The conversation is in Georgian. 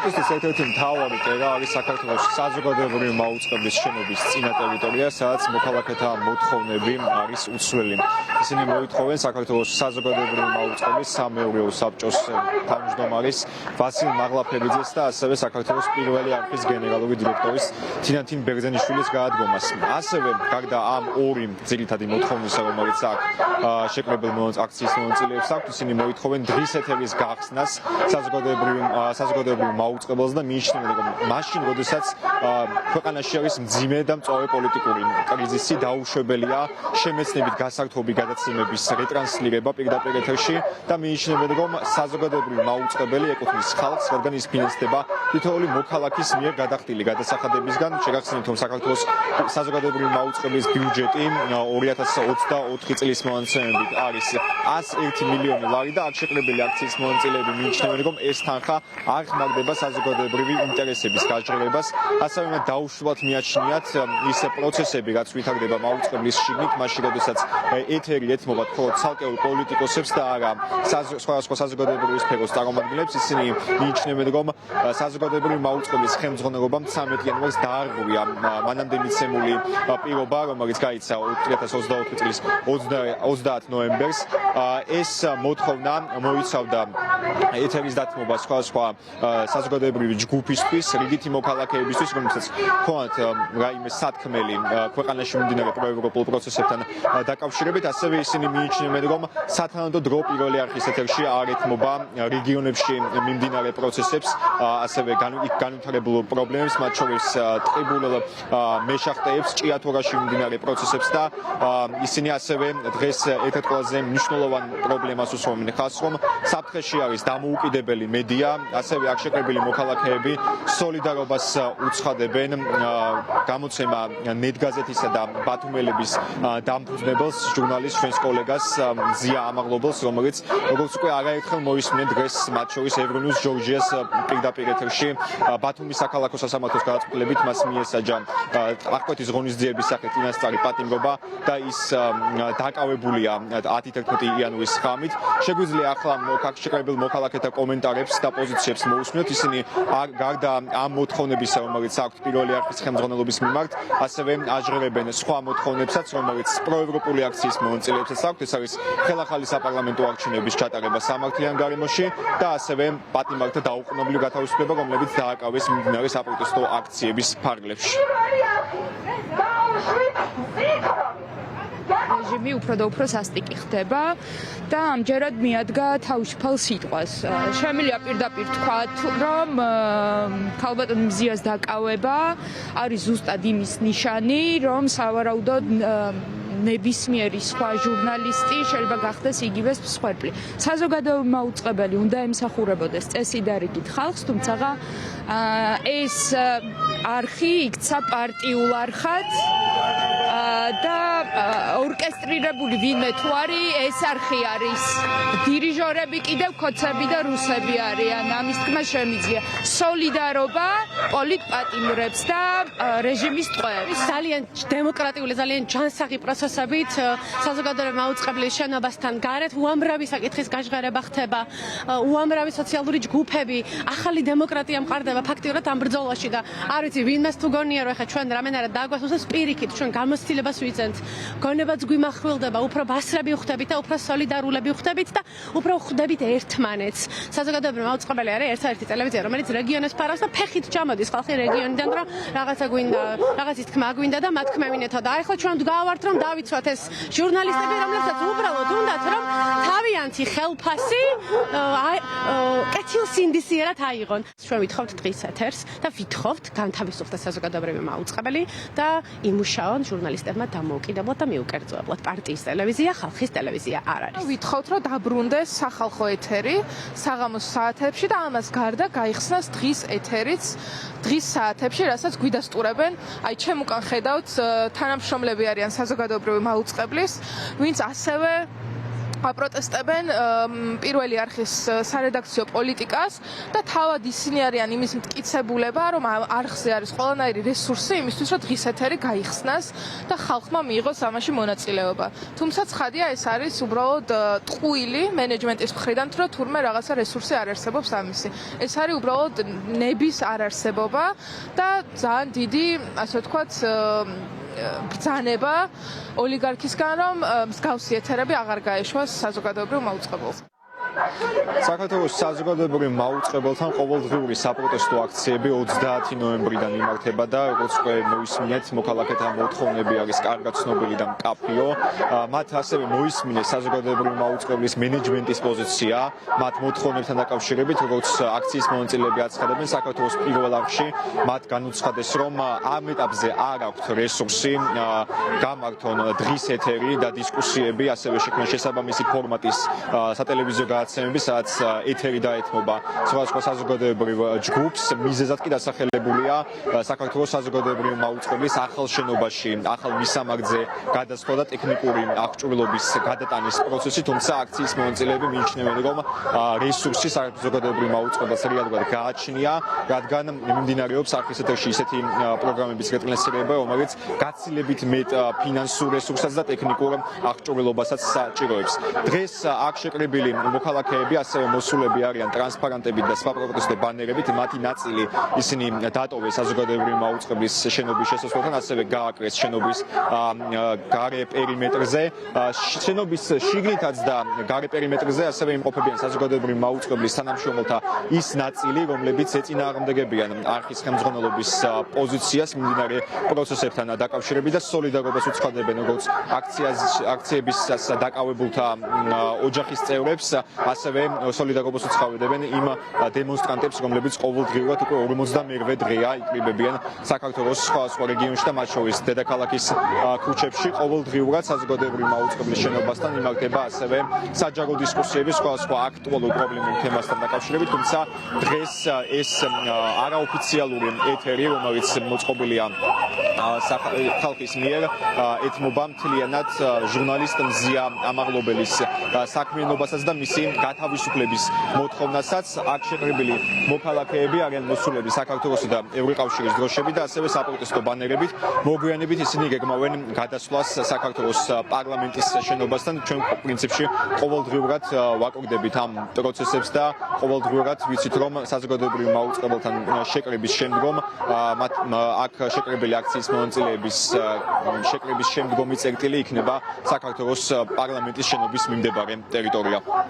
პროტესტის ერთ-ერთი მთავარი კერა არის საქართველოს საზოგადოებრივი მაუწყებლის შენობის წინა ტერიტორია, სადაც მოქალაქეთა მოთხოვნები არის უცვლელი. ისინი მოითხოვენ საქართველოს საზოგადოებრივი მაუწყებლის სამეურვეო საბჭოს თავმჯდომარის ვასილ მაღლაფერიძეს და ასევე საქართველოს პირველი არქივის გენერალური დირექტორის თინათინ ბერძენიშვილის გაადგომას. ასევე გარდა ამ ორი ძირითადი მოთხოვნისა, რომელიც აქ შეკრებილ აქციის მონაწილეებს აქვს, ისინი მოითხოვენ დღის ეთერის გახსნას საზოგადოებრივ მაუწყებელს და მიიჩნევენ, რომ მაშინ, როდესაც ქვეყანაში არის მძიმე და მწვავე პოლიტიკური კრიზისი, დაუშვებელია შემეცნებით გასართობი გადაცემების რეტრანსლირება პირდაპირ ეთერში და მიიჩნევენ, რომ საზოგადოებრივი მაუწყებელი ეკუთვნის ხალხს, რადგან ის ფინანსდება თითოეული მოქალაქის მიერ გადახდილი გადასახადებისგან. შეგახსენებთ, რომ საქართველოს საზოგადოებრივი მაუწყებლის ბიუჯეტი 2024 წლის მონაცემებით არის 101 მილიონი ლარი და აქ შეკრებილი აქციის მონაწილეები მიიჩნევენ, რომ ეს თანხა არ ხმარდება საზოგადოებრივი ინტერესების გაჟღერებას. ასევე მათ დაუშვათ მიაჩნიათ ის პროცესები, რაც ვითარდება მაუწყებლის შიგნით, მაშინ როდესაც ეთერი ეთმობა მხოლოდ ცალკეულ პოლიტიკოსებს და არა სხვადასხვა საზოგადოებრივი სფეროს წარმომადგენლებს. ისინი მიიჩნევენ, რომ საზოგადოებრივი მაუწყებლის ხელმძღვანელობამ 13 იანვარს დაარღვია მანამდე მიცემული პირობა, რომელიც გაიცა 2024 წლის 30 ნოემბერს. ეს მოთხოვნა მოიცავდა ეთერის დათმობა სხვადასხვა საზოგადოებრივი ჯგუფისთვის, რიგითი მოქალაქეებისთვის, რომელსაც ჰქონდათ რაიმე სათქმელი ქვეყანაში მიმდინარე პროევროპულ პროცესებთან დაკავშირებით. ასევე ისინი მიიჩნევენ, რომ სათანადო დრო პირველი არქის ეთერში არ ეთმობა რეგიონებში მიმდინარე პროცესებს, ასევე განვითარებულ პრობლემებს, მათ შორის ტყიბულ მეშახტეებს, ჭიათურაში მიმდინარე პროცესებს და ისინი ასევე დღეს ერთ-ერთ ყველაზე მნიშვნელოვან პრობლემას უსვამენ ხაზს, რომ საფრთხეში არის დამოუკიდებელი მედია, ასევე აქ შეკრებილი მოქალაქეები სოლიდარობას უცხადებენ გამოცემა ნეტგაზეთისა და ბათუმელების დამფუძნებელს, ჟურნალისტ ჩვენს კოლეგას ზია ამაღლობელს, რომელიც როგორც უკვე არაერთხელ მოისმინეთ დღეს მათ შორის ევრონიუს ჯორჯიას პირდაპირ ეთერში ბათუმის საქალაქო სასამართლოს გადაწყვეტილებით მას მიესაჯა აღკვეთის ღონისძიების სახით წინასწარი პატიმრობა და ის დაკავებულია 10-11 იანვრის ღამით. შეგვიძლია ახლა შეკრებილ მოქალაქეთა კომენტარებს და პოზიციებს მოусმინოთ. ისინი გარდა ამ მოთხოვნებისა, რომელიც აქვთ პირველი არქის ხელმძღვანელობის მიმართ, ასევე აჟღერებენ სხვა მოთხოვნებსაც, რომელიც პროევროპული აქციის მონაწილეებსაც აქვთ. ეს არის ხელახალი საპარლამენტო არჩევნების ჩატარება სამართლიან გარემოში და ასევე პატიმართა დაუყოვნებლივ გათავისუფლება, რომლებიც დააკავეს მიმდინარე საპროტესტო აქციების ფარგლებში. რეჟიმი უფრო და უფრო სასტიკი ხდება და ამჯერად მიადგა თავისუფალ სიტყვას. შემიძლია პირდაპირ თქვათ, რომ ქალბატონ მზიას დაკავება არის ზუსტად იმის ნიშანი, რომ სავარაუდოდ ნებისმიერი სხვა ჟურნალისტი შეიძლება გახდეს იგივე მსხვერპლი. საზოგადოებრივი მაუწყებელი უნდა ემსახურებოდეს წესიდარიგით ხალხს, თუმცა ეს არხი იქცა პარტიულ არხად და ორკესტრირებული ვინმე თუ არის, ეს არხი არის დირიჟორები კიდევ ქოცები და რუსები არიან. ამის თქმა შემიძლია სოლიდარობა პოლიტპატიმრებს და რეჟიმის ტყვეებს. ძალიან დემოკრატიული, ძალიან ჯანსაღი პროცესებით საზოგადოებრივი მაუწყებლის შენობასთან გარეთ უამრავი საკითხის გაჟღერება ხდება, უამრავი სოციალური ჯგუფები, ახალი დემოკრატია მყარდება ფაქტიურად ამ ბრძოლაში და არ ვიცი ვინმეს თუ გონია რომ ეხლა ჩვენ რამენერად დაგვასვას პირიქით ჩვენ გამოცდილებას ვიძენთ, გონებაც გვიმახვილდება, უფრო ბასრები ვხდებით და უფრო სოლიდარულები ვხდებით და უფრო ვხდებით ერთმანეთს. საზოგადოებრივი მაუწყებელი არის ერთ-ერთი ტელევიზია, რომელიც რეგიონებს ფარავს და ფეხით ჩამოდის ხალხი რეგიონიდან, რომ რაღაცა გვინდა, რაღაცის თქმა გვინდა და მათ თქმევინეთო და ახლა ჩვენ ვდგავართ, რომ დავიცვათ ეს ჟურნალისტები, რომლებსაც უბრალოდ უნდათ, რომ თავიანთი ხელფასი კეთილსინდისიერად აიღონ. ჩვენ ვითხოვთ დღის ეთერს და ვითხოვთ განთავისუფლდეს საზოგადოებრივი მაუწყებელი და იმუშაონ ჟურნალისტებმა დამოუკიდებლად და მიუკერძოებლად. პარტიის ტელევიზია, ხალხის ტელევიზია არ არის. ვითხოვთ, რომ დაბრუნდეს სახალხო ეთერი საღამოს საათებში და ამას გარდა გაიხსნას დღის ეთერიც დღის საათებში, რასაც გვიდასტურებენ. აი, ჩემ უკან ხედავთ თანამშრომლები არიან საზოგადოებრივი მაუწყებლის, ვინც ასევე აპროტესტებენ პირველი არხის სარედაქციო პოლიტიკას და თავად ისინი არიან იმის მტკიცებულება, რომ არხზე არის ყველანაირი რესურსი იმისთვის, რომ დღის ეთერი გაიხსნას და ხალხმა მიიღოს ამაში მონაწილეობა. თუმცა ცხადია, ეს არის უბრალოდ ტყუილი მენეჯმენტის მხრიდან, რომ თურმე რაღაცა რესურსი არ არსებობს ამისი. ეს არის უბრალოდ ნების არარსებობა და ძალიან დიდი, ასე ვთქვათ, ბრძანება ოლიგარქისგან, რომ მსგავსი ეთერები აღარ გაეშვას საზოგადოებრივ მაუწყებელს. საქართველოს საზოგადოებრივ მაუწყებელთან ყოველდღიური საპროტესტო აქციები 30 ნოემბრიდან იმართება და როგორც უკვე მოისმინეთ, მოქალაქეთა მოთხოვნები არის კარგად ცნობილი და მკაფიო. მათ ასევე მოისმინეს საზოგადოებრივი მაუწყებლის მენეჯმენტის პოზიცია, მათ მოთხოვნებთან დაკავშირებით, როგორც აქციის მონაწილეები აცხადებენ, საქართველოს პირველ არხში მათ განუცხადეს, რომ ამ ეტაპზე არ აქვთ რესურსი გამართონ დღის ეთერი და დისკუსიები, ასევე შექმნან შესაბამისი ფორმატის სატელევიზიო გადაცემები, სადაც ეთერი დაეთმობა სხვადასხვა საზოგადოებრივ ჯგუფს. მიზეზად კი დასახელებულია საქართველოს საზოგადოებრივი მაუწყებლის ახალ შენობაში, ახალ მისამართზე გადასხვა და ტექნიკური აღჭურვილობის გადატანის პროცესი, თუმცა აქციის მონაწილეები მიიჩნევენ, რომ რესურსი საზოგადოებრივ მაუწყებელს რეალურად გააჩნია, რადგან მიმდინარეობს არხის ეთერში ისეთი პროგრამების გეტყნესება, რომელიც გაცილებით მეტ ფინანსურ რესურსსაც და ტექნიკურ აღჭურვილობასაც საჭიროებს. დღეს აქ შეკრებილი მოქალაქეები ასევე მოსულები არიან ტრანსპარანტებით და სხვა პროტესტო ბანერებით, მათი ნაწილი ისინი დატოვეს საზოგადოებრივი მაუწყებლის შენობის შესასვლელთან, ასევე გააკრეს შენობის გარე პერიმეტრზე. შენობის შიგნითაც და გარე პერიმეტრზე ასევე იმყოფებიან საზოგადოებრივი მაუწყებლის თანამშრომელთა ის ნაწილი, რომლებიც ეწინააღმდეგებიან არხის ხელმძღვანელობის პოზიციას მიმდინარე პროცესებთან დაკავშირებით და სოლიდარობას უცხადებენ როგორც აქციების დაკავებულთა ოჯახის წევრებს, ასევე სოლიდარობას უცხადებენ იმ დემონსტრანტებს, რომლებიც ყოველდღიურად უკვე 58 დღეა იკრიბებიან საქართველოს სხვა რეგიონში და მათ შორის დედაქალაქის ქუჩებში. ყოველდღიურად საზოგადოებრივი მაუწყებლის შენობასთან იმართება ასევე საჯარო დისკუსიები სხვადასხვა აქტუალურ პრობლემურ თემასთან დაკავშირებით, თუმცა დღეს ეს არაოფიციალური ეთერი, რომელიც მოწყობილია ხალხის მიერ, ეთმობა მთლიანად ჟურნალისტ მზია ამაღლობელის საქმიანობასაც და მისი გათავისუფლების მოთხოვნასაც. აქ შეკრებილი მოქალაქეები არიან მოსულები საქართველოს და ევროკავშირის დროშებით და ასევე საპროტესტო ბანერებით. მოგვიანებით ისინი გეგმავენ გადასვლას საქართველოს პარლამენტის შენობასთან. ჩვენ პრინციპში ყოველდღიურად ვაკურდებით ამ პროცესებს და ყოველდღიურად ვიცით, რომ საზოგადოებრივ მაუწყებელთან შეკრების შემდგომ აქ შეკრებილი აქციის მონაწილეების შეკრების შემდგომი წერტილი იქნება საქართველოს პარლამენტის შენობის მიმდებარე ტერიტორია.